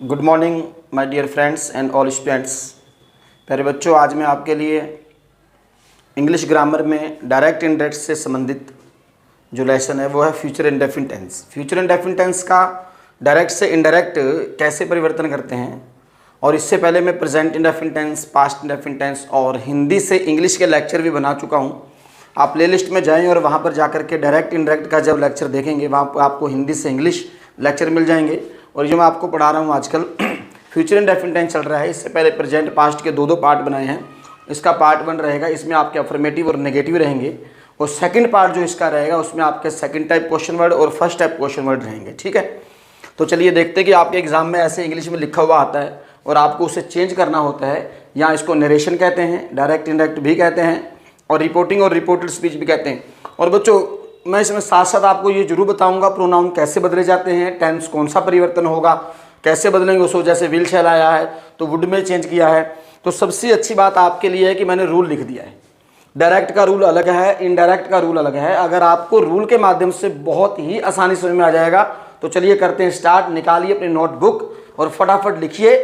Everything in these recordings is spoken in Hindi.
Good morning my dear friends and all students. प्यारे बच्चों, आज मैं आपके लिए इंग्लिश ग्रामर में डायरेक्ट इनडायरेक्ट से संबंधित जो लेसन है वो है future indefinite tense. Future indefinite tense का डायरेक्ट से इनडायरेक्ट कैसे परिवर्तन करते हैं, और इससे पहले मैं present indefinite tense, past indefinite tense और हिंदी से इंग्लिश के लेक्चर भी बना चुका हूँ। आप प्ले लिस्ट में जाएँ और वहाँ पर जाकर के डायरेक्ट इनडायरेक्ट का जब लेक्चर देखेंगे वहाँ पर आपको हिंदी से इंग्लिश लेक्चर मिल जाएंगे। और जो मैं आपको पढ़ा रहा हूँ आजकल फ्यूचर इंडेफिनिट टेंस चल रहा है। इससे पहले प्रेजेंट पास्ट के दो पार्ट बनाए हैं। इसका पार्ट 1 रहेगा, इसमें आपके अफर्मेटिव और नेगेटिव रहेंगे, और सेकंड पार्ट जो इसका रहेगा उसमें आपके सेकंड टाइप क्वेश्चन वर्ड और फर्स्ट टाइप क्वेश्चन वर्ड रहेंगे। ठीक है, तो चलिए देखते हैं कि आपके एग्जाम में ऐसे इंग्लिश में लिखा हुआ आता है और आपको उसे चेंज करना होता है। या इसको नरेशन कहते हैं, डायरेक्ट इनडायरेक्ट भी कहते हैं, और रिपोर्टिंग और रिपोर्टेड स्पीच भी कहते हैं। और बच्चों, मैं इसमें साथ साथ आपको ये जरूर बताऊंगा प्रोनाउन कैसे बदले जाते हैं, टेंस कौन सा परिवर्तन होगा, कैसे बदलेंगे उसको। जैसे विल शैल आया है तो वुड में चेंज किया है। तो सबसे अच्छी बात आपके लिए है कि मैंने रूल लिख दिया है। डायरेक्ट का रूल अलग है, इनडायरेक्ट का रूल अलग है। अगर आपको रूल के माध्यम से बहुत ही आसानी समझ में आ जाएगा तो चलिए करते हैं स्टार्ट। निकालिए अपनी नोटबुक और फटाफट लिखिए।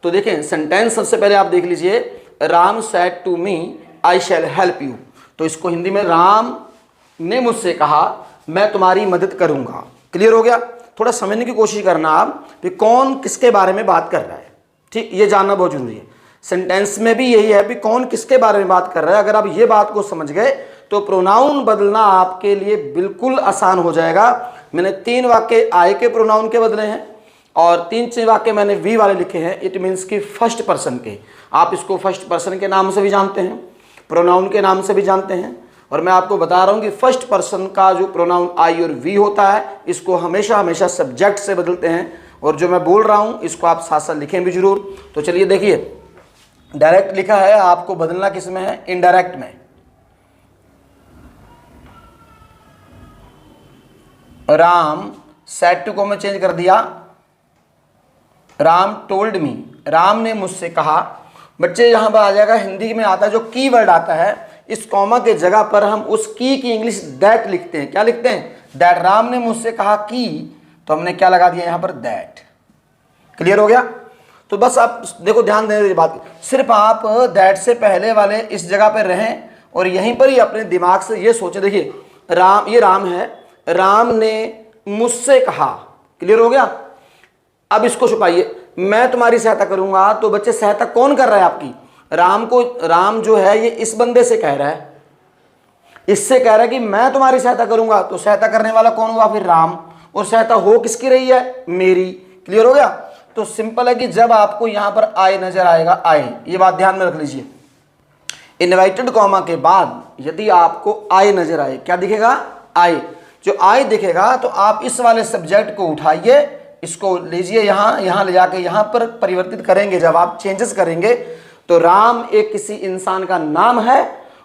तो देखें, सेंटेंस सबसे पहले आप देख लीजिए, Ram said to me I shall help you. तो इसको हिंदी में, राम ने मुझसे कहा मैं तुम्हारी मदद करूंगा। क्लियर हो गया? थोड़ा समझने की कोशिश करना आप कि कौन किसके बारे में बात कर रहा है। ठीक, ये जानना बहुत जरूरी है। सेंटेंस में भी यही है कि कौन किसके बारे में बात कर रहा है। अगर आप ये बात को समझ गए तो प्रोनाउन बदलना आपके लिए बिल्कुल आसान हो जाएगा। मैंने 3 वाक्य आई के प्रोनाउन के बदले हैं और 3 वाक्य मैंने वी वाले लिखे हैं। इट मीन्स कि फर्स्ट पर्सन के। आप इसको फर्स्ट पर्सन के नाम से भी जानते हैं, प्रोनाउन के नाम से भी जानते हैं। और मैं आपको बता रहा हूं कि फर्स्ट पर्सन का जो प्रोनाउन आई और वी होता है इसको हमेशा हमेशा सब्जेक्ट से बदलते हैं। और जो मैं बोल रहा हूं इसको आप साथ साथ लिखें भी जरूर। तो चलिए देखिए, डायरेक्ट लिखा है, आपको बदलना किस में है? इनडायरेक्ट में। राम सेड टू को मैं चेंज कर दिया, राम टोल्ड मी। राम ने मुझसे कहा। बच्चे यहां पर आ जाएगा, हिंदी में आता है जो की वर्ड आता है, इस कॉमा के जगह पर हम उस की इंग्लिश दैट लिखते हैं। क्या लिखते हैं? दैट। राम ने मुझसे कहा कि, तो हमने क्या लगा दिया यहां पर? दैट। क्लियर हो गया? तो बस आप देखो, ध्यान देने की बात, सिर्फ आप दैट से पहले वाले इस जगह पर रहें और यहीं पर ही अपने दिमाग से ये सोचें। देखिए, राम, ये राम है, राम ने मुझसे कहा। क्लियर हो गया? अब इसको छुपाइए, मैं तुम्हारी सहायता करूंगा। तो बच्चे, सहायता कौन कर रहा है आपकी? राम को। राम जो है ये इस बंदे से कह रहा है, इससे कह रहा है कि मैं तुम्हारी सहायता करूंगा। तो सहायता करने वाला कौन हुआ? फिर राम। और सहायता हो किसकी रही है? मेरी। क्लियर हो गया? तो सिंपल है कि जब आपको यहां पर आई नजर आएगा, आई, ये बात ध्यान में रख लीजिए, इनवाइटेड कॉमा के बाद यदि आपको आई नजर आए, क्या दिखेगा? आई। जो आई दिखेगा तो आप इस वाले सब्जेक्ट को उठाइए, इसको लीजिए यहां ले जाके यहां पर परिवर्तित करेंगे। जब आप चेंजेस करेंगे तो राम एक किसी इंसान का नाम है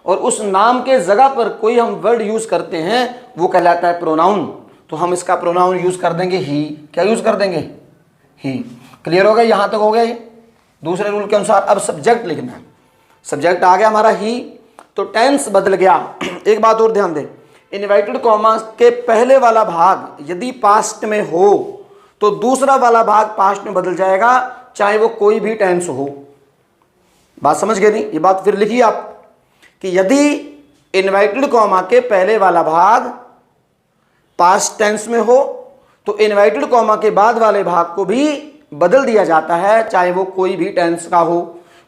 और उस नाम के जगह पर कोई हम वर्ड यूज करते हैं वो कहलाता है प्रोनाउन। तो हम इसका प्रोनाउन यूज कर देंगे ही। क्या यूज कर देंगे? ही। क्लियर हो गया? यहां तक हो गया ये। दूसरे रूल के अनुसार अब सब्जेक्ट लिखना है। सब्जेक्ट आ गया हमारा ही, तो टेंस बदल गया। एक बात और ध्यान दें, इनवाइटेड कॉमा के पहले वाला भाग यदि पास्ट में हो तो दूसरा वाला भाग पास्ट में बदल जाएगा, चाहे वो कोई भी टेंस हो। बात समझ गए नहीं? ये बात फिर लिखिए आप कि यदि इनवाइटेड कॉमा के पहले वाला भाग पास्ट टेंस में हो तो इनवाइटेड कॉमा के बाद वाले भाग को भी बदल दिया जाता है, चाहे वो कोई भी टेंस का हो।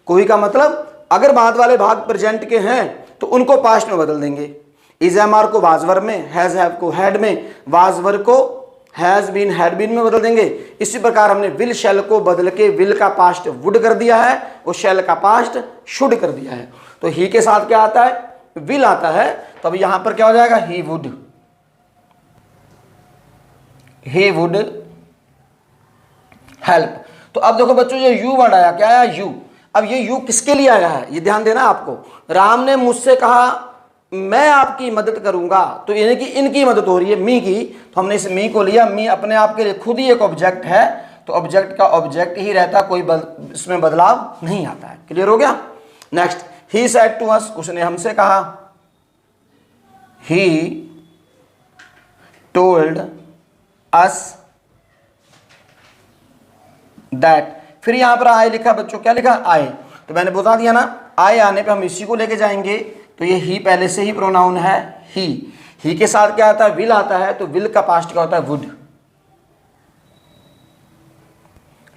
कोई का मतलब, अगर बाद वाले भाग प्रेजेंट के हैं तो उनको पास्ट में बदल देंगे। इज एम आर को वाज वर्ब में, हैज हैव को हैड में, वाज वर्ब को हैज बीन हैड बीन में बदल देंगे। इसी प्रकार हमने विल शैल को बदल के विल का पास्ट वुड कर दिया है और शैल का पास्ट शुड कर दिया है। तो ही के साथ क्या आता है? विल आता है। तो अब यहां पर क्या हो जाएगा? He would. He would help. तो अब देखो बच्चों, ये यू वर्ड आया। क्या आया? यू। अब ये यू किसके लिए आया है ये ध्यान देना आपको। राम ने मुझसे कहा मैं आपकी मदद करूंगा, तो यानी कि इनकी मदद हो रही है, मी की। तो हमने इस मी को लिया। मी अपने आप के लिए खुद ही एक ऑब्जेक्ट है, तो ऑब्जेक्ट का ऑब्जेक्ट ही रहता, कोई इसमें बदलाव नहीं आता है। क्लियर हो गया? Next, he said to us, उसने हमसे कहा। He told us that. फिर यहाँ पर आए लिखा बच्चों, क्या लिखा? आए। तो मैंने बता दिया ना, आए आने पे हम इसी को लेके जाएंगे। तो ये ही पहले से ही प्रोनाउन है, ही के साथ क्या आता है? विल आता है। तो विल का पास्ट क्या होता है? Would.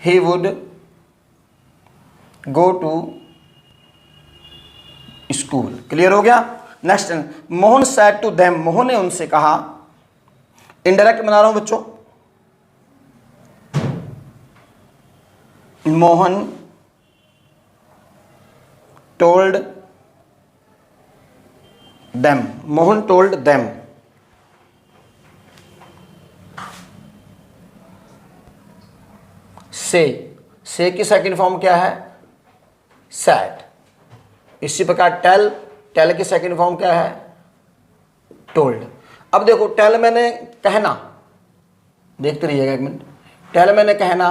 He would go to school. Clear हो गया? Next, Mohan said to them, Mohan ने उनसे कहा। इनडायरेक्ट बना रहा हूं बच्चों। Mohan told them, Mohan told them. Say की सेकंड फॉर्म क्या है? सैड। इसी प्रकार टेल, टेल की सेकंड फॉर्म क्या है? टोल्ड। अब देखो, टेल मैंने कहना, देखते रहिएगा एक मिनट। टेल मैंने कहना,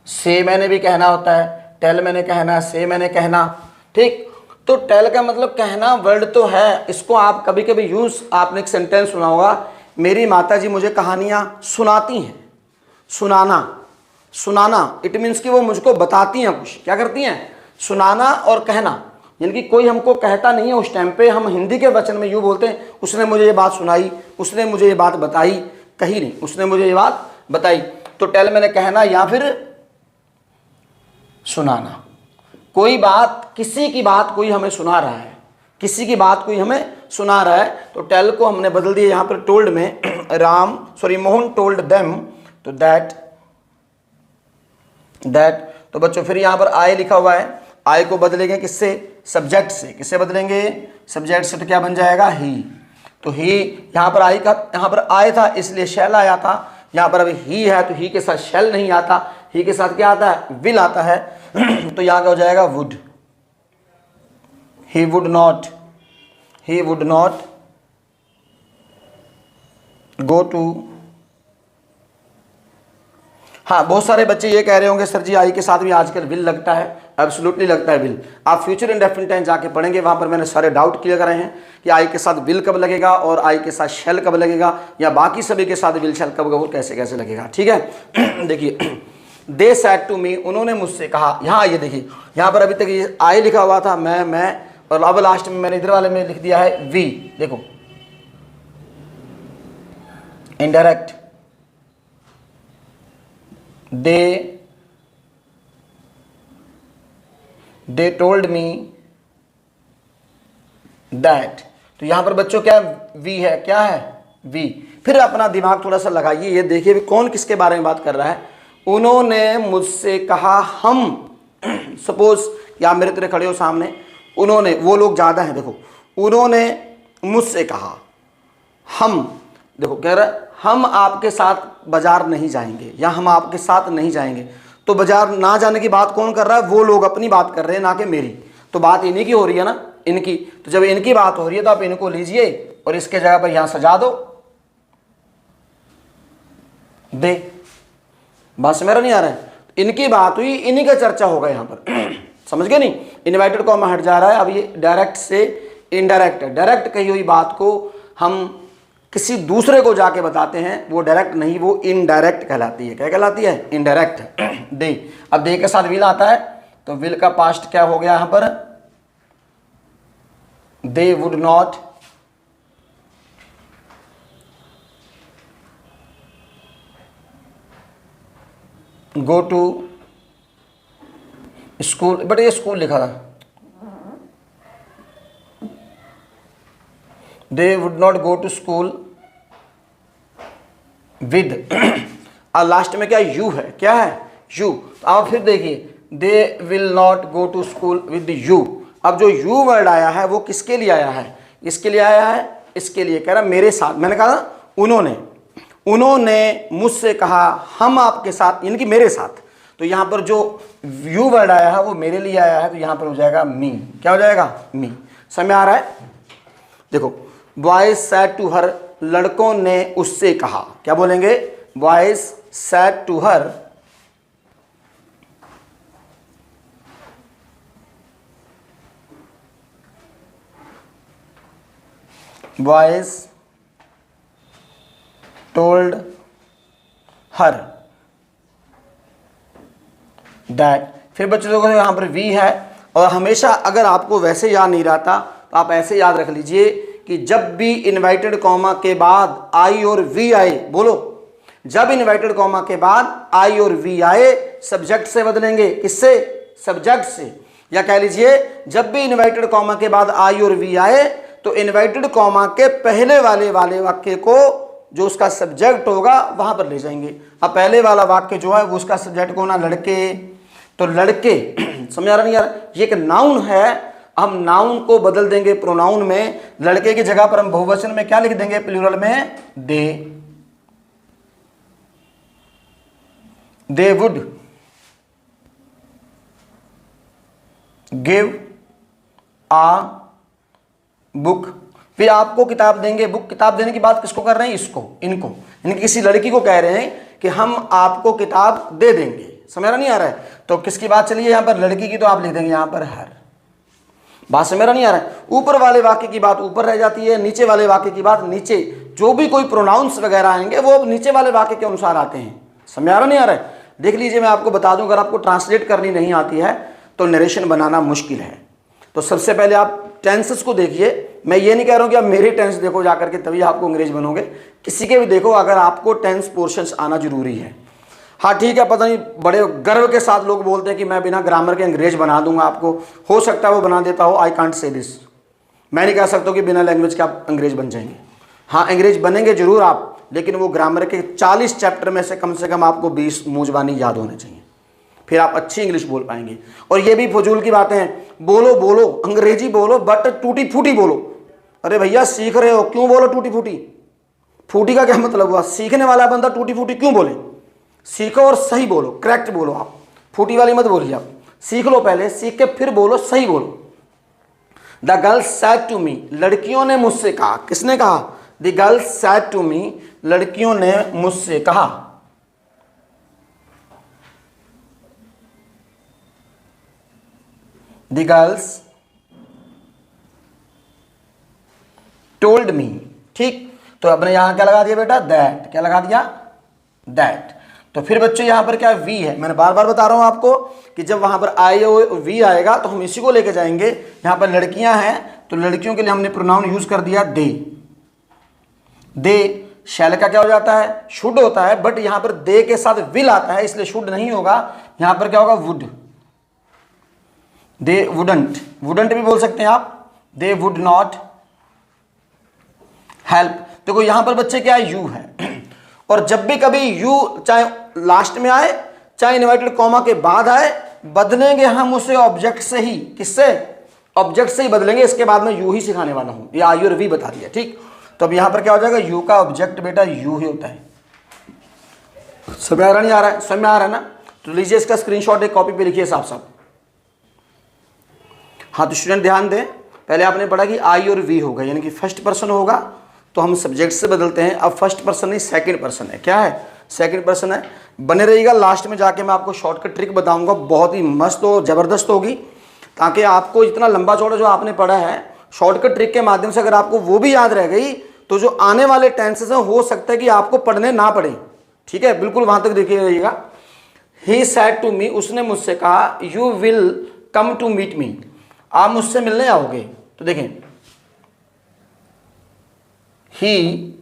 से मैंने भी कहना होता है। टेल मैंने कहना, से मैंने कहना, ठीक। तो टेल का मतलब कहना वर्ड तो है, इसको आप कभी कभी यूज, आपने एक सेंटेंस सुना होगा, मेरी माता जी मुझे कहानियां सुनाती हैं। सुनाना, सुनाना इट मीन्स कि वो मुझको बताती हैं कुछ। क्या करती हैं? सुनाना और कहना, यानी कि कोई हमको कहता नहीं है उस टाइम पे। हम हिंदी के वचन में यूँ बोलते हैं, उसने मुझे ये बात सुनाई, उसने मुझे ये बात बताई, कहीं नहीं, उसने मुझे ये बात बताई। तो टेल मैंने कहना या फिर सुनाना। कोई बात, किसी की बात कोई हमें सुना रहा है, किसी की बात कोई हमें सुना रहा है, तो टेल को हमने बदल दिया यहाँ पर टोल्ड में। मोहन टोल्ड देम, तो दैट। तो बच्चों फिर यहाँ पर आए लिखा हुआ है, आए को बदलेंगे किससे? सब्जेक्ट से। किससे बदलेंगे? सब्जेक्ट से। तो क्या बन जाएगा? ही। तो ही, यहाँ पर आई का, यहाँ पर आए था इसलिए शैल आया था, यहाँ पर अभी ही है तो ही के साथ शैल नहीं आता, ही के साथ क्या आता है? विल आता है। तो यहाँ क्या हो जाएगा? Would. He would not, he would not go to. हाँ, बहुत सारे बच्चे ये कह रहे होंगे सर जी आई के साथ भी आजकल विल लगता है। एब्सोल्युटली लगता है विल। आप फ्यूचर इंडेफिनिट टेंस जाके पढ़ेंगे, वहां पर मैंने सारे डाउट क्लियर कराए हैं कि आई के साथ विल कब लगेगा और आई के साथ शेल कब लगेगा, या बाकी सभी के साथ विल शेल कब और कैसे कैसे लगेगा। ठीक है। देखिए, दे सैड टू मी, उन्होंने मुझसे कहा। यहाँ ये देखिए, यहाँ पर अभी तक ये आई लिखा हुआ था, मैं, और अब लास्ट में मैंने इधर वाले में लिख दिया है वी। देखो, indirect. they told me that। तो यहां पर बच्चों क्या वी है? क्या है? वी। फिर अपना दिमाग थोड़ा सा लगाइए, ये देखिए कौन किसके बारे में बात कर रहा है। उन्होंने मुझसे कहा। हम, सपोज या मेरे तेरे खड़े हो सामने, उन्होंने, वो लोग ज्यादा हैं, देखो, उन्होंने मुझसे कहा। हम, देखो कह रहा है हम आपके साथ बाजार नहीं जाएंगे, या हम आपके साथ नहीं जाएंगे। तो बाजार ना जाने की बात कौन कर रहा है? वो लोग अपनी बात कर रहे हैं, ना कि मेरी। तो बात इन्हीं की हो रही है ना, इनकी। तो जब इनकी बात हो रही है तो आप इनको लीजिए और इसके जगह पर यहां सजा दो दे। बात समझ नहीं आ रहा है? इनकी बात हुई, इन्हीं का चर्चा होगा यहां पर। समझ गए नहीं? इन्वाइटेड को हम हट जा रहा है। अब ये डायरेक्ट से इनडायरेक्ट है। डायरेक्ट कही हुई बात को हम किसी दूसरे को जाके बताते हैं, वो डायरेक्ट नहीं, वो इनडायरेक्ट कहलाती है। क्या कहलाती है? इनडायरेक्ट। दे। अब दे के साथ विल आता है, तो विल का पास्ट क्या हो गया यहां पर? They would not go to school. But ये स्कूल लिखा था, they would not go to school with. और लास्ट में क्या? यू है। क्या है? यू। तो आप फिर देखिए, they will not go to school with you. अब जो यू वर्ड आया है वो किसके लिए आया है? इसके लिए आया है, इसके लिए। कह रहा मेरे साथ। मैंने कहा उन्होंने मुझसे कहा हम आपके साथ, यानी कि मेरे साथ। तो यहां पर जो यू वर्ड आया है वो मेरे लिए आया है, तो यहां पर हो जाएगा मी। क्या हो जाएगा? मी। समझ आ रहा है? देखो, बॉयज सैड टू हर, लड़कों ने उससे कहा। क्या बोलेंगे? Boys said to her, boys told her. That. फिर बच्चों देखो यहाँ पर वी है, और हमेशा अगर आपको वैसे याद नहीं रहता तो आप ऐसे याद रख लीजिए कि जब भी इन्वर्टेड कॉमा के बाद आई और वी आए, बोलो, जब इन्वर्टेड कॉमा के बाद आई और वी आए सब्जेक्ट से बदलेंगे। किससे? सब्जेक्ट से। या कह लीजिए जब भी इन्वर्टेड कॉमा के बाद आई और वी आए तो इन्वर्टेड कॉमा के पहले वाले वाक्य को जो उसका सब्जेक्ट होगा वहां पर ले जाएंगे। अब पहले वाला वाक्य जो है वो उसका सब्जेक्ट को ना लड़के, तो लड़के समझ आ रहा नहीं यार, ये एक नाउन है, हम नाउन को बदल देंगे प्रोनाउन में। लड़के की जगह पर हम बहुवचन में क्या लिख देंगे? प्लूरल में they would give a book. फिर आपको किताब देंगे, बुक, किताब देने की बात किसको कर रहे हैं? इसको, इनको, इनकी किसी लड़की को कह रहे हैं कि हम आपको किताब दे देंगे। समझ नहीं आ रहा है? तो किसकी बात चलिए यहां पर? लड़की की, तो आप लिख देंगे यहां पर हर। बात समझ नहीं आ रहा है? ऊपर वाले वाक्य की बात ऊपर रह जाती है, नीचे वाले वाक्य की बात नीचे। जो भी कोई प्रोनाउंस वगैरह आएंगे वो नीचे वाले वाक्य के अनुसार आते हैं। समझ आ रहा नहीं आ रहा है? देख लीजिए, मैं आपको बता दूं, अगर आपको ट्रांसलेट करनी नहीं आती है तो नरेशन बनाना मुश्किल है। तो सबसे पहले आप टेंसेस को देखिए। मैं ये नहीं कह रहा हूं कि आप मेरे टेंस देखो जाकर के तभी आपको अंग्रेज बनोगे, किसी के भी देखो, अगर आपको टेंस पोर्शंस आना जरूरी है। हाँ ठीक है, पता नहीं बड़े गर्व के साथ लोग बोलते हैं कि मैं बिना ग्रामर के अंग्रेज बना दूंगा आपको, हो सकता है वो बना देता हो। आई कांट से दिस, मैं नहीं कह सकता कि बिना लैंग्वेज के आप अंग्रेज बन जाएंगे। हाँ अंग्रेज बनेंगे जरूर आप, लेकिन वो ग्रामर के 40 चैप्टर में से कम आपको 20 मूजबानी याद होने चाहिए, फिर आप अच्छी इंग्लिश बोल पाएंगे। और ये भी फजूल की बातें हैं, बोलो बोलो अंग्रेजी बोलो बट टूटी फूटी बोलो। अरे भैया सीख रहे हो, क्यों बोलो टूटी फूटी? फूटी का क्या मतलब हुआ? सीखने वाला बंदा टूटी फूटी क्यों बोले? सीखो और सही बोलो, करेक्ट बोलो। आप फूटी वाली मत बोलिए, आप सीख लो पहले, सीख के फिर बोलो, सही बोलो। The girls said to me, लड़कियों ने मुझसे कहा। किसने कहा? The girls said to me, लड़कियों ने मुझसे कहा। The girls told me. ठीक, तो आपने यहां क्या लगा दिया बेटा? दैट। क्या लगा दिया? दैट। तो फिर बच्चों यहां पर क्या वी है? मैंने बार बार बता रहा हूं आपको कि जब वहां पर आई और वी आएगा तो हम इसी को लेके जाएंगे। यहां पर लड़कियां हैं तो लड़कियों के लिए हमने प्रोनाउन यूज कर दिया दे। दे शैल का क्या हो जाता है? शुड होता है, बट यहां पर दे के साथ विल आता है, इसलिए शुड नहीं होगा, यहां पर क्या होगा? वुड। दे वुडंट, वुडंट भी बोल सकते हैं आप। दे वुड नॉट हेल्प। देखो यहां पर बच्चे क्या है? यू है। और जब भी कभी यू चाहे लास्ट में आए चाहे इन्वर्टेड कॉमा के बाद आए, बदलेंगे हम उसे ऑब्जेक्ट से ही। किससे? ऑब्जेक्ट से ही बदलेंगे। इसके बाद में यू ही सिखाने वाला हूं, या आई और वी बता दिया। ठीक, तो अब यहां पर क्या हो जाएगा? यू का ऑब्जेक्ट बेटा यू ही होता है। समझ आ रहा नहीं आ रहा है? समझ में आ रहा है ना? तो लीजिए इसका स्क्रीनशॉट एक कॉपी पे लिखिए साफ साफ। हाँ तो स्टूडेंट ध्यान दें, पहले आपने पढ़ा कि आई और वी होगा, यानी कि फर्स्ट पर्सन होगा तो हम सब्जेक्ट से बदलते हैं। अब फर्स्ट पर्सन नहीं सेकंड पर्सन है। क्या है? सेकंड पर्सन है। बने रहिएगा, लास्ट में जाके मैं आपको शॉर्टकट ट्रिक बताऊंगा, बहुत ही मस्त और ज़बरदस्त होगी, ताकि आपको इतना लंबा चौड़ा जो आपने पढ़ा है शॉर्टकट ट्रिक के माध्यम से अगर आपको वो भी याद रह गई तो जो आने वाले टेंसेस हैं हो सकता है कि आपको पढ़ने ना पड़े। ठीक है, बिल्कुल वहां तक देखिए रहिएगा। ही सैड टू मी, उसने मुझसे कहा, you will come to meet me, आप मुझसे मिलने आओगे। तो देखें, ही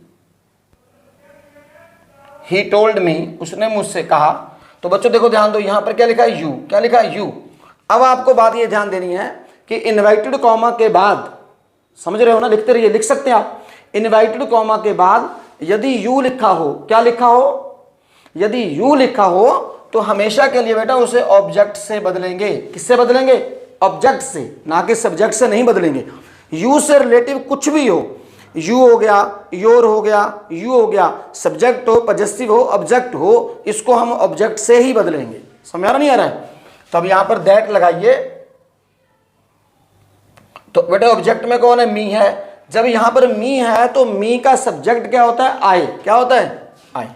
टोल्ड मी, उसने मुझसे कहा। तो बच्चों देखो ध्यान दो, यहां पर क्या लिखा है? यू। क्या लिखा है? यू। अब आपको बात ये ध्यान देनी है कि इन्वर्टेड कॉमा के बाद, समझ रहे हो ना? लिखते रहिए, लिख सकते हैं आप। इन्वर्टेड कॉमा के बाद यदि यू लिखा हो, क्या लिखा हो? यदि यू लिखा हो तो हमेशा के लिए बेटा उसे ऑब्जेक्ट से बदलेंगे। किससे बदलेंगे? ऑब्जेक्ट से, ना कि सब्जेक्ट से नहीं बदलेंगे। यू से रिलेटिव कुछ भी हो, यू हो गया, योर हो गया, यू हो गया, सब्जेक्ट हो, पजेसिव हो, ऑब्जेक्ट हो, इसको हम ऑब्जेक्ट से ही बदलेंगे। समझ आ रहा नहीं आ रहा है? तो अब यहां पर दैट लगाइए। तो बेटा ऑब्जेक्ट में कौन है? मी है। जब यहां पर मी है तो मी का सब्जेक्ट क्या होता है? आई। क्या होता है? आई।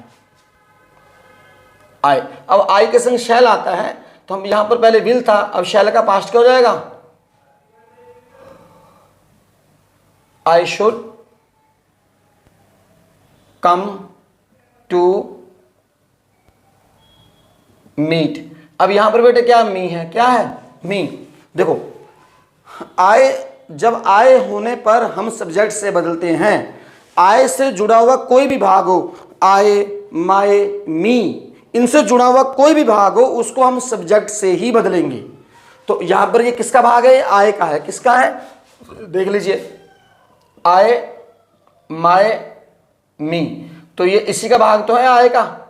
आई। अब आई के संग शैल आता है तो हम यहां पर पहले विल था, अब शैल का पास्ट क्या हो जाएगा? I should come to meet. अब यहां पर बेटे क्या मी है, क्या है मी। देखो आए, जब आए होने पर हम सब्जेक्ट से बदलते हैं। आए से जुड़ा हुआ कोई भी भाग हो, आए, माए, मी, इनसे जुड़ा हुआ कोई भी भाग हो उसको हम सब्जेक्ट से ही बदलेंगे। तो यहां पर ये किसका भाग है, आए का है। किसका है, देख लीजिए, आए, माए, मी, तो ये इसी का भाग तो है आए का।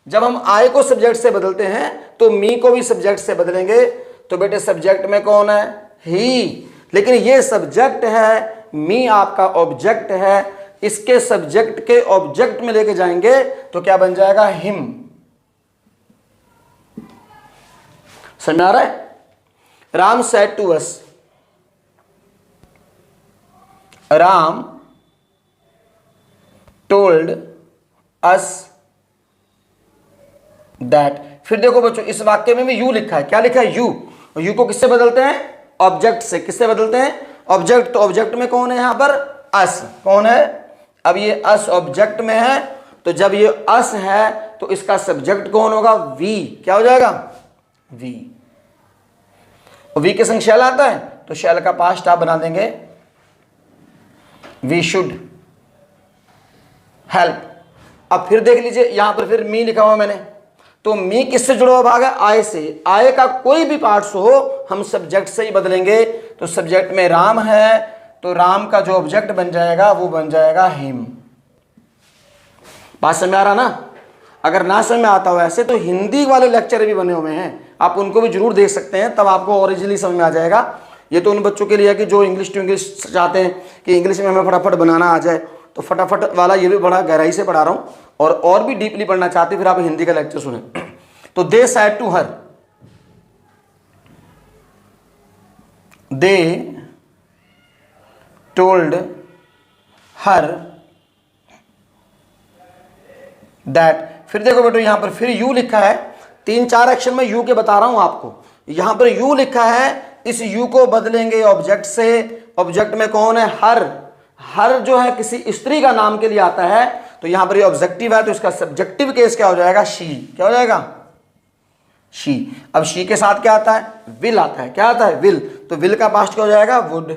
जब हम आए को सब्जेक्ट से बदलते हैं तो मी को भी सब्जेक्ट से बदलेंगे। तो बेटे सब्जेक्ट में कौन है, ही, लेकिन ये सब्जेक्ट है, मी आपका ऑब्जेक्ट है। इसके सब्जेक्ट के ऑब्जेक्ट में लेके जाएंगे तो क्या बन जाएगा, हिम। समझ आ रहा है। Ram said to us, Ram told us that. फिर देखो बच्चों इस वाक्य में भी यू लिखा है। क्या लिखा है, यू। और यू को किससे बदलते हैं, ऑब्जेक्ट से। किससे बदलते हैं, ऑब्जेक्ट। तो ऑब्जेक्ट में कौन है यहां पर, अस। कौन है, अब ये अस ऑब्जेक्ट में है, तो जब ये अस है तो इसका सब्जेक्ट कौन होगा, वी। क्या हो जाएगा, वी। और वी के संग शैल आता है तो शैल का पास्ट आप बना देंगे वी शुड हेल्प। अब फिर देख लीजिए यहां पर फिर मी लिखा हुआ मैंने, तो मी किससे जुड़ा हुआ भाग है, आय से। आय का कोई भी पार्ट्स हो हम सब्जेक्ट से ही बदलेंगे। तो सब्जेक्ट में राम है तो राम का जो ऑब्जेक्ट बन जाएगा वो बन जाएगा हिम। बात समझ आ रहा ना। अगर ना समझ में आता हो ऐसे तो हिंदी वाले लेक्चर भी बने हुए हैं, आप उनको भी जरूर देख सकते हैं, तब आपको ओरिजिनली समझ में आ जाएगा। ये तो उन बच्चों के लिए है कि जो इंग्लिश टू इंग्लिश चाहते हैं कि इंग्लिश में हमें फटाफट बनाना आ जाए, तो फटाफट वाला ये भी बड़ा गहराई से पढ़ा रहा हूँ। और भी डीपली पढ़ना चाहते हैं फिर आप हिंदी का लेक्चर सुने। तो they said to her, they told her that. फिर देखो बेटो यहां पर फिर यू लिखा है, 3-4 एक्शन में यू के बता रहा हूं आपको। यहां पर यू लिखा है, इस यू को बदलेंगे ऑब्जेक्ट से। ऑब्जेक्ट में कौन है, हर। हर जो है किसी स्त्री का नाम के लिए आता है, तो यहां पर ये ऑब्जेक्टिव है तो इसका सब्जेक्टिव केस क्या हो जाएगा, शी। क्या हो जाएगा, शी। अब शी के साथ क्या आता है, विल आता है। क्या आता है, विल। तो विल का पास्ट क्या हो जाएगा, would.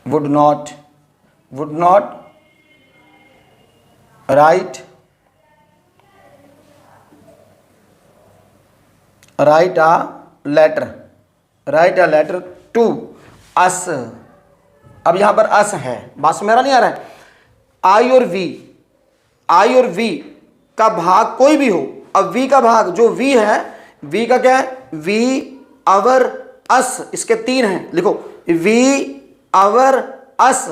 Would not, would not write, write a letter, write a letter to us. अब यहां पर अस है, बात में मेरा नहीं आ रहा है। आई और वी, आई और वी का भाग कोई भी हो। अब वी का भाग जो वी है, वी का क्या है, वी, अवर, अस, इसके 3 हैं। लिखो वी, अवर, अस,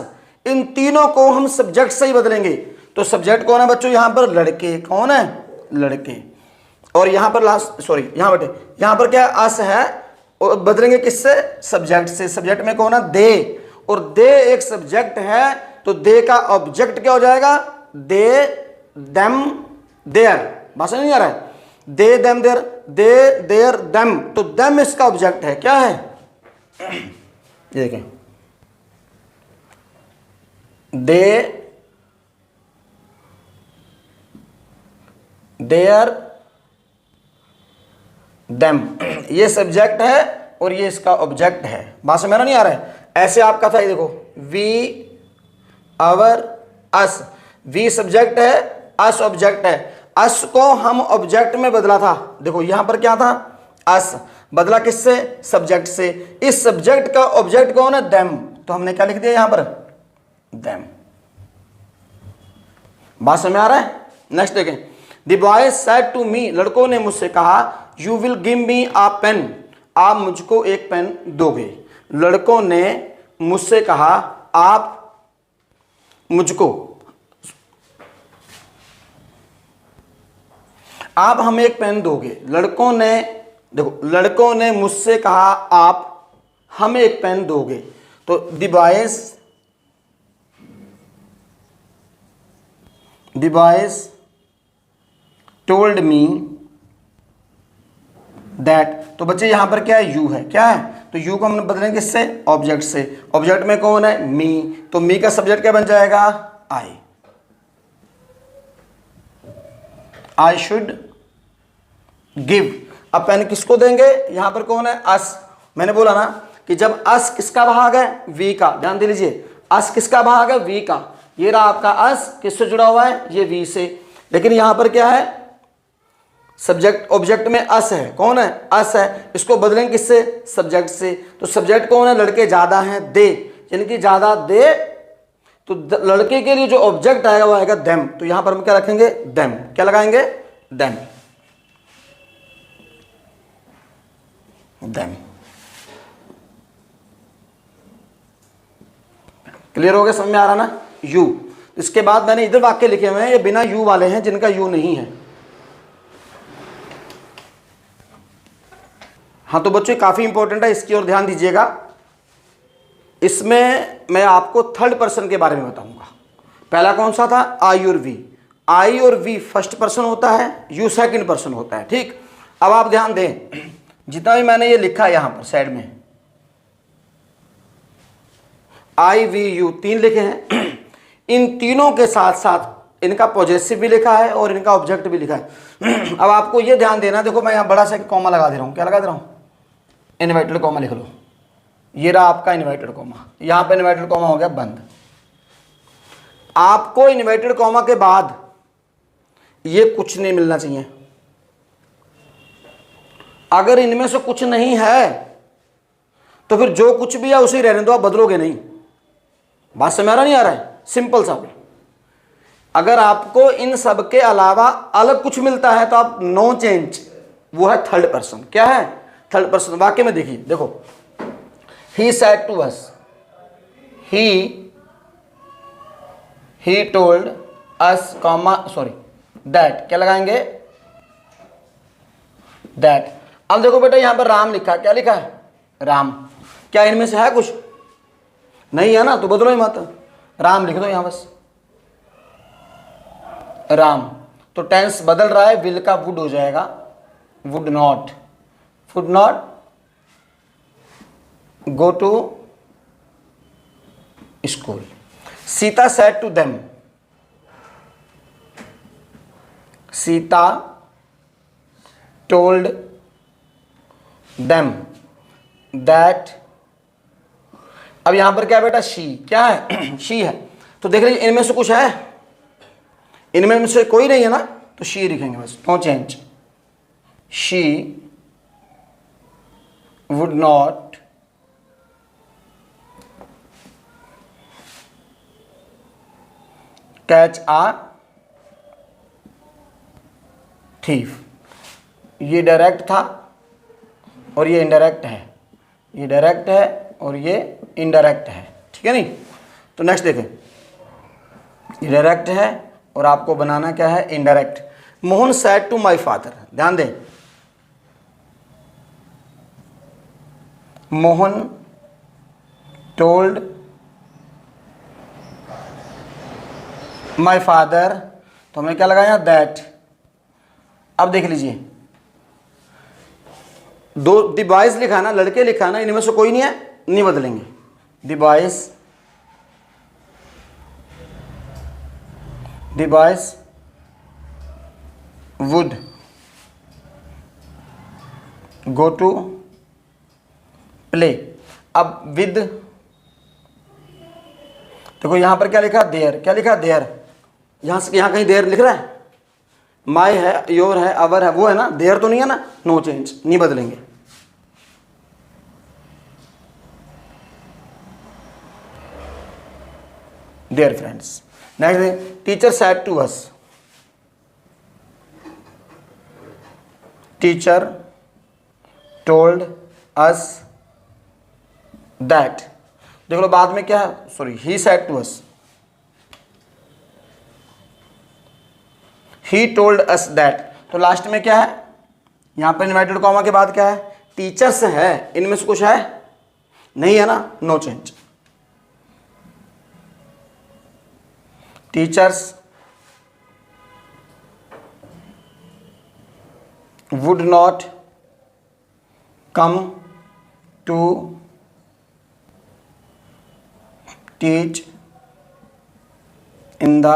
इन तीनों को हम सब्जेक्ट से ही बदलेंगे। तो सब्जेक्ट कौन है बच्चों, यहां पर लड़के। कौन है, लड़के। और यहां पर लास्ट, सॉरी यहां बेटे, यहां पर क्या अस है और बदलेंगे किससे, सब्जेक्ट से। सब्जेक्ट में कौन है, दे। और दे एक सब्जेक्ट है तो दे का ऑब्जेक्ट क्या हो जाएगा, दे, देम, देयर। बात नहीं आ रहा है, they, them, their, they, their, them, तो देम इसका ऑब्जेक्ट है। क्या है, ये देखें, दे, देयर, देम, ये सब्जेक्ट है और ये इसका ऑब्जेक्ट है। बात समझ में नहीं आ रहा है। ऐसे आपका था, ये देखो we, our, us. We subject है, अस ऑब्जेक्ट है। अस को हम ऑब्जेक्ट में बदला था। देखो यहां पर क्या था, अस बदला किससे, सब्जेक्ट से। इस सब्जेक्ट का ऑब्जेक्ट कौन है, देम, तो हमने क्या लिख दिया यहां पर, देम। बात समझ में आ रहा है। नेक्स्ट देखें, the boy said to me, लड़कों ने मुझसे कहा, you will give me a pen, आप मुझको एक पेन दोगे। लड़कों ने मुझसे कहा, आप मुझको, आप हमें एक पेन दोगे। लड़कों ने, देखो लड़कों ने मुझसे कहा आप हमें एक पेन दोगे। तो the boys told me that. तो बच्चे यहां पर क्या है, यू है। क्या है, तो यू को हम बदलेंगे किससे, ऑब्जेक्ट से। ऑब्जेक्ट में कौन है, मी, तो मी का सब्जेक्ट क्या बन जाएगा, आई। I should give. अब पेन किसको देंगे, यहां पर कौन है, अस। मैंने बोला ना कि जब अस किसका भाग है, वी का, ध्यान दे लीजिए, अस किसका भाग है, वी का। ये रहा आपका अस, किससे जुड़ा हुआ है, ये वी से। लेकिन यहां पर क्या है, सब्जेक्ट ऑब्जेक्ट में अस है, कौन है, अस है। इसको बदलेंगे किससे, सब्जेक्ट से। तो सब्जेक्ट कौन है, लड़के ज्यादा हैं, दे, यानी कि ज्यादा दे। तो लड़के के लिए जो ऑब्जेक्ट आएगा वो आएगा देम। तो यहां पर हम क्या रखेंगे, देम। क्या लगाएंगे, देम, देम। क्लियर हो गया, समझ में आ रहा ना, यू। इसके बाद मैंने इधर वाक्य लिखे हुए हैं, ये बिना यू वाले हैं, जिनका यू नहीं है। हाँ तो बच्चों काफी इंपॉर्टेंट है, इसकी ओर ध्यान दीजिएगा। इसमें मैं आपको थर्ड पर्सन के बारे में बताऊंगा। पहला कौन सा था, आई और वी। आई और वी फर्स्ट पर्सन होता है, यू सेकंड पर्सन होता है, ठीक। अब आप ध्यान दें, जितना भी मैंने ये लिखा है यहां पर साइड में, आई वी यू, तीन लिखे हैं। इन तीनों के साथ साथ इनका पॉजेसिव भी लिखा है और इनका ऑब्जेक्ट भी लिखा है। अब आपको ये ध्यान देना, देखो मैं यहां बड़ा सा कॉमा लगा दे रहा हूं, क्या लगा दे रहा हूं, इन्वर्टेड कॉमा लिख लो। ये रहा आपका इन्वर्टेड कॉमा, यहां पे इन्वर्टेड कॉमा हो गया बंद। आपको इन्वर्टेड कॉमा के बाद ये कुछ नहीं मिलना चाहिए। अगर इनमें से कुछ नहीं है तो फिर जो कुछ भी है उसे रहने दो, आप बदलोगे नहीं। बात समझ आ रहा नहीं आ रहा है, सिंपल सा। अगर आपको इन सब के अलावा अलग कुछ मिलता है तो आप नो चेंज, वो है थर्ड पर्सन। क्या है, थर्ड पर्सन। वाक्य में देखिए, देखो, he said to us, he told us, comma sorry that, क्या लगाएंगे, दैट। अब देखो बेटा यहां पर राम लिखा, क्या लिखा है, राम। क्या इनमें से है कुछ, नहीं है ना, तो बदलो ही मत, राम लिख दो यहां बस, राम। तो टेंस बदल रहा है, विल का वुड हो जाएगा, would not go to school. Sita said to them, Sita told them that. अब यहां पर क्या बेटा, शी, क्या है, शी है। तो देख लीजिए इनमें से कुछ है, इनमें से कोई नहीं है ना, तो शी लिखेंगे बस, no change. She would not catch a thief. ये डायरेक्ट था और ये इनडायरेक्ट है, ये डायरेक्ट है और ये इनडायरेक्ट है, ठीक है नहीं। तो नेक्स्ट देखें, ये डायरेक्ट है और आपको बनाना क्या है, indirect. Mohan said to my father, ध्यान दें, मोहन टोल्ड माय फादर, तो हमने क्या लगाया, दैट। अब देख लीजिए, दो द बॉयज लिखा ना, लड़के लिखा ना, इनमें से कोई नहीं है, नहीं बदलेंगे। The boys would go to play. अब विद, देखो यहां पर क्या लिखा, देयर, क्या लिखा, देयर। यहां से यहां कहीं देयर लिख रहा है, माय है, योर है, अवर है, वो है ना, देयर तो नहीं है ना, नो चेंज, नहीं बदलेंगे। Their friends. Next, teacher said to us, teacher told us that. देख लो बाद में क्या है, sorry, he said to us, he told us that. तो लास्ट में क्या है, यहां पर इन्वर्टेड कॉमा के बाद क्या है, टीचर्स है, इनमें से कुछ है, नहीं है ना, no change. Teachers would not come to teach in the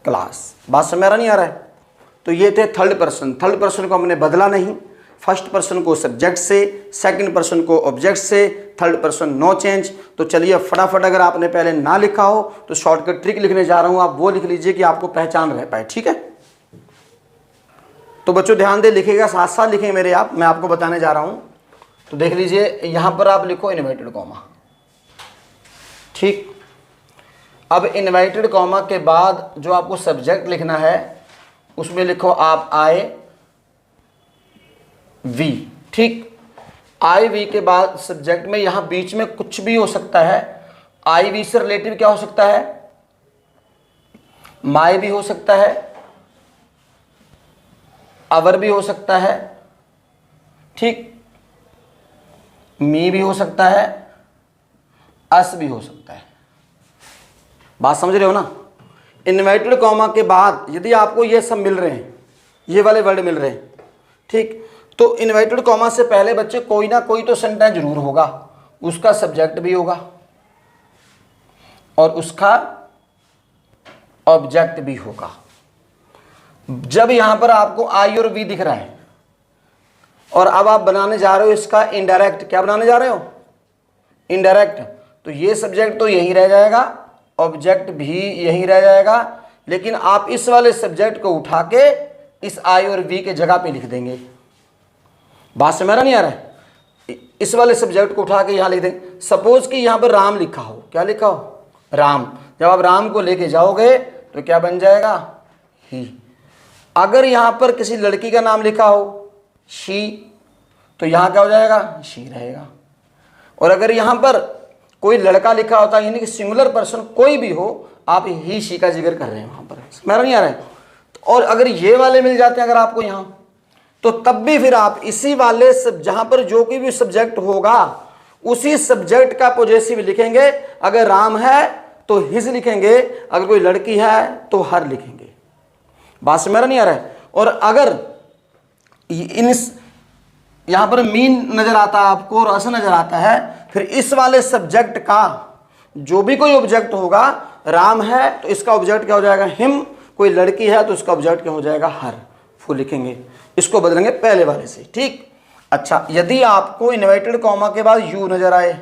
class. बात समझ आ रहा नहीं आ रहा है, तो ये थे थर्ड पर्सन। थर्ड पर्सन को हमने बदला नहीं, फर्स्ट पर्सन को सब्जेक्ट से, सेकंड पर्सन को ऑब्जेक्ट से, थर्ड पर्सन नो चेंज। तो चलिए फटाफट, अगर आपने पहले ना लिखा हो तो शॉर्टकट ट्रिक लिखने जा रहा हूं, आप वो लिख लीजिए कि आपको पहचान रह पाए। ठीक है, तो बच्चों ध्यान दे, लिखेगा साथ साथ लिखेंगे मेरे आप, मैं आपको बताने जा रहा हूं। तो देख लीजिए यहां पर आप लिखो इन्वर्टेड कॉमा। ठीक, अब इन्वर्टेड कॉमा के बाद जो आपको सब्जेक्ट लिखना है उसमें लिखो आप आई वी। ठीक, आई वी के बाद सब्जेक्ट में यहां बीच में कुछ भी हो सकता है। आई वी से रिलेटिव क्या हो सकता है? माई भी हो सकता है, अवर भी हो सकता है, ठीक, मी भी हो सकता है, अस भी हो सकता है। बात समझ रहे हो ना? इन्वर्टेड कॉमा के बाद यदि आपको ये सब मिल रहे हैं, ये वाले वर्ड मिल रहे हैं, ठीक, तो इन्वर्टेड कॉमा से पहले बच्चे कोई ना कोई तो सेंटेंस जरूर होगा, उसका सब्जेक्ट भी होगा और उसका ऑब्जेक्ट भी होगा। जब यहां पर आपको आई और वी दिख रहा है और अब आप बनाने जा रहे हो इसका इनडायरेक्ट, क्या बनाने जा रहे हो? इनडायरेक्ट, तो ये सब्जेक्ट तो यहीं रह जाएगा, ऑब्जेक्ट भी यहीं रह जाएगा, लेकिन आप इस वाले सब्जेक्ट को उठा के इस आई और वी के जगह पे लिख देंगे। बात से मेरा नहीं आ रहा है? इस वाले सब्जेक्ट को उठा के यहां लिख देंगे। सपोज कि यहां पर राम लिखा हो, क्या लिखा हो? राम। जब आप राम को लेके जाओगे तो क्या बन जाएगा? ही। अगर यहां पर किसी लड़की का नाम लिखा हो शी, तो यहां क्या हो जाएगा? शी रहेगा। और अगर यहां पर कोई लड़का लिखा होता है, यानी कि सिंगुलर पर्सन कोई भी हो, आप ही शी का जिक्र कर रहे हैं वहां पर, मेरा नहीं आ रहा है? और अगर ये वाले मिल जाते हैं अगर आपको यहां, तो तब भी फिर आप इसी वाले जहां पर जो कोई भी सब्जेक्ट होगा उसी सब्जेक्ट का पॉजेसिव लिखेंगे। अगर राम है तो हिज लिखेंगे, अगर कोई लड़की है तो हर लिखेंगे। बात से मेरा नहीं आ रहा है? और अगर यहां पर मीन नजर आता है आपको और अस नजर आता है, फिर इस वाले सब्जेक्ट का जो भी कोई ऑब्जेक्ट होगा, राम है तो इसका ऑब्जेक्ट क्या हो जाएगा? हिम। कोई लड़की है तो इसका ऑब्जेक्ट क्या हो जाएगा? हर। फुल लिखेंगे, इसको बदलेंगे पहले वाले से। ठीक, अच्छा, यदि आपको इन्वर्टेड कॉमा के बाद यू नजर आए,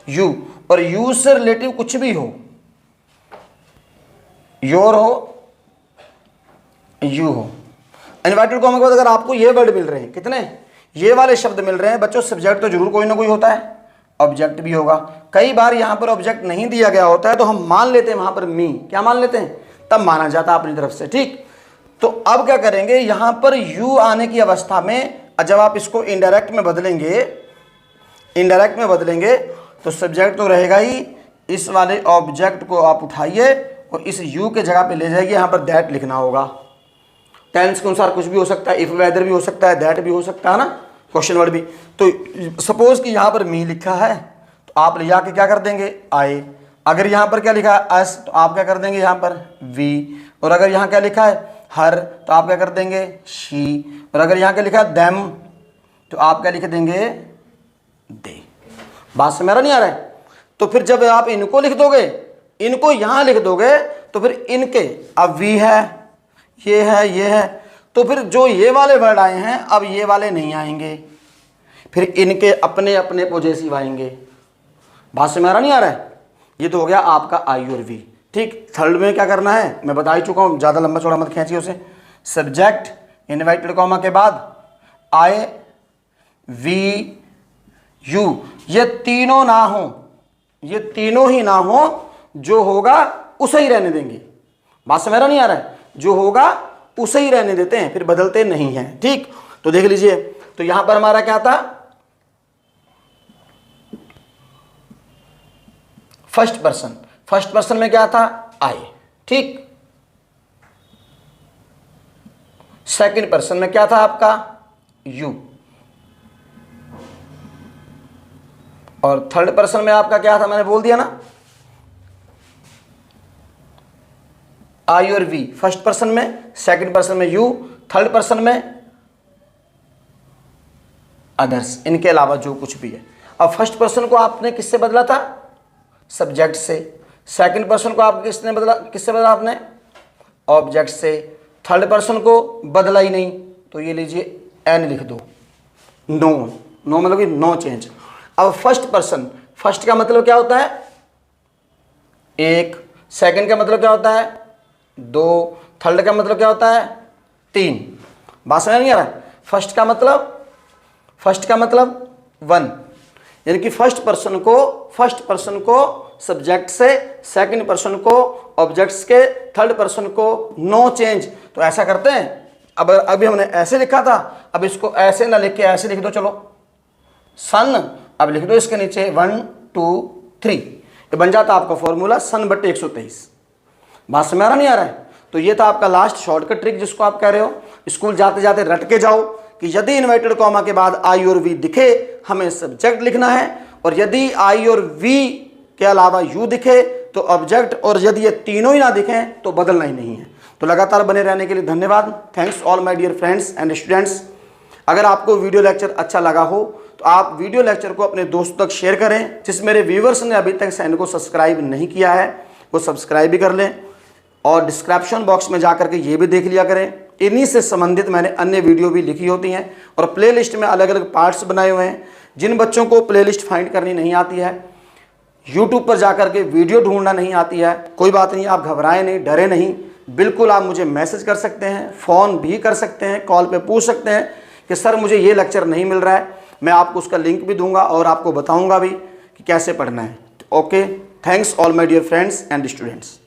यू, और यू से रिलेटिव कुछ भी हो, योर हो, यू हो, इन्वर्टेड कॉमा के बाद अगर आपको ये वर्ड मिल रहे हैं, कितने ये वाले शब्द मिल रहे हैं बच्चों, सब्जेक्ट तो जरूर कोई ना कोई होता है, ऑब्जेक्ट भी होगा। कई बार यहां पर ऑब्जेक्ट नहीं दिया गया होता है तो हम मान लेते हैं वहां पर मी, क्या मान लेते हैं? तब माना जाता है अपनी तरफ से। ठीक, तो अब क्या करेंगे, यहां पर यू आने की अवस्था में जब आप इसको इनडायरेक्ट में बदलेंगे, इनडायरेक्ट में बदलेंगे तो सब्जेक्ट तो रहेगा ही, इस वाले ऑब्जेक्ट को आप उठाइए और इस यू के जगह पे ले जाइए, यहां पर दैट लिखना होगा। टेंस के अनुसार कुछ भी हो सकता है, इफ वेदर भी हो सकता है, दैट भी हो सकता है ना, क्वेश्चन वर्ड भी। तो सपोज कि यहां पर मी लिखा है तो आप ले जाके क्या कर देंगे? आए। अगर यहां पर क्या लिखा है? अस, तो आप क्या कर देंगे यहां पर? वी। और अगर यहां क्या लिखा है? हर, तो आप क्या कर देंगे? शी। और अगर यहां क्या लिखा है? देम, तो आप क्या लिख देंगे? दे। बात से मेरा नहीं आ रहा है? तो फिर जब आप इनको लिख दोगे, इनको यहां लिख दोगे, तो फिर इनके, अब वी है, ये है, ये है, तो फिर जो ये वाले वर्ड आए हैं अब ये वाले नहीं आएंगे, फिर इनके अपने अपने पॉजेसिव आएंगे। बात से मेरा नहीं आ रहा है? ये तो हो गया आपका आई और वी। ठीक, थर्ड में क्या करना है मैं बता ही चुका हूं, ज्यादा लंबा चौड़ा मत खींचिए उसे। सब्जेक्ट इन्वर्टेड कॉमा के बाद आई वी यू, ये तीनों ना हो, ये तीनों ही ना हो, जो होगा उसे ही रहने देंगे। बात से मेरा नहीं आ रहा है? जो होगा उसे ही रहने देते हैं, फिर बदलते नहीं हैं। ठीक, तो देख लीजिए, तो यहां पर हमारा क्या था? फर्स्ट पर्सन, फर्स्ट पर्सन में क्या था? आई। ठीक, सेकंड पर्सन में क्या था आपका? यू। और थर्ड पर्सन में आपका क्या था? मैंने बोल दिया ना, आई और वी। फर्स्ट पर्सन में, सेकंड पर्सन में यू, थर्ड पर्सन में अदर्स, इनके अलावा जो कुछ भी है। अब फर्स्ट पर्सन को आपने किससे बदला था? सब्जेक्ट से। सेकंड पर्सन को आप किसने बदला, किससे बदला आपने? ऑब्जेक्ट से। थर्ड पर्सन को बदला ही नहीं, तो ये लीजिए एन लिख दो। नो, नो मतलब कि नो चेंज। अब फर्स्ट पर्सन, फर्स्ट का मतलब क्या होता है? एक। सेकंड का मतलब क्या होता है? दो। थर्ड का मतलब क्या होता है? तीन। बात समझ नहीं आ रहा है? फर्स्ट का मतलब वन, यानी कि फर्स्ट पर्सन को सब्जेक्ट से, सेकंड पर्सन को ऑब्जेक्ट्स के, थर्ड पर्सन को नो चेंज। तो ऐसा करते हैं, अब अभी हमने ऐसे लिखा था, अब इसको ऐसे ना लिख के ऐसे लिख दो। चलो सन, अब लिख दो इसके नीचे 1 2 3, ये बन जाता आपका फॉर्मूला सन/123। बात समझ नहीं आ रहा है? तो ये था आपका लास्ट शॉर्टकट ट्रिक जिसको आप कह रहे हो। स्कूल जाते जाते रट के जाओ कि यदि इन्वर्टेड कॉमा के बाद आई और वी दिखे हमें सब्जेक्ट लिखना है, और यदि आई और वी के अलावा यू दिखे तो ऑब्जेक्ट, और यदि ये तीनों ही ना दिखें तो बदलना ही नहीं है। तो लगातार बने रहने के लिए धन्यवाद। Thanks all my dear friends and students. अगर आपको वीडियो लेक्चर अच्छा लगा हो तो आप वीडियो लेक्चर को अपने दोस्तों तक शेयर करें। जिस मेरे व्यूवर्स ने अभी तक चैनल को सब्सक्राइब नहीं किया है वो सब्सक्राइब भी कर लें, और डिस्क्रिप्शन बॉक्स में जाकर के ये भी देख लिया करें। इन्हीं से संबंधित मैंने अन्य वीडियो भी लिखी होती हैं, और प्लेलिस्ट में अलग अलग पार्ट्स बनाए हुए हैं। जिन बच्चों को प्लेलिस्ट फाइंड करनी नहीं आती है, यूट्यूब पर जाकर के वीडियो ढूंढना नहीं आती है, कोई बात नहीं, आप घबराएं नहीं, डरे नहीं। बिल्कुल आप मुझे मैसेज कर सकते हैं, फ़ोन भी कर सकते हैं, कॉल पे पूछ सकते हैं कि सर मुझे ये लेक्चर नहीं मिल रहा है। मैं आपको उसका लिंक भी दूंगा और आपको बताऊंगा भी कि कैसे पढ़ना है। Okay, thanks all my dear friends and students.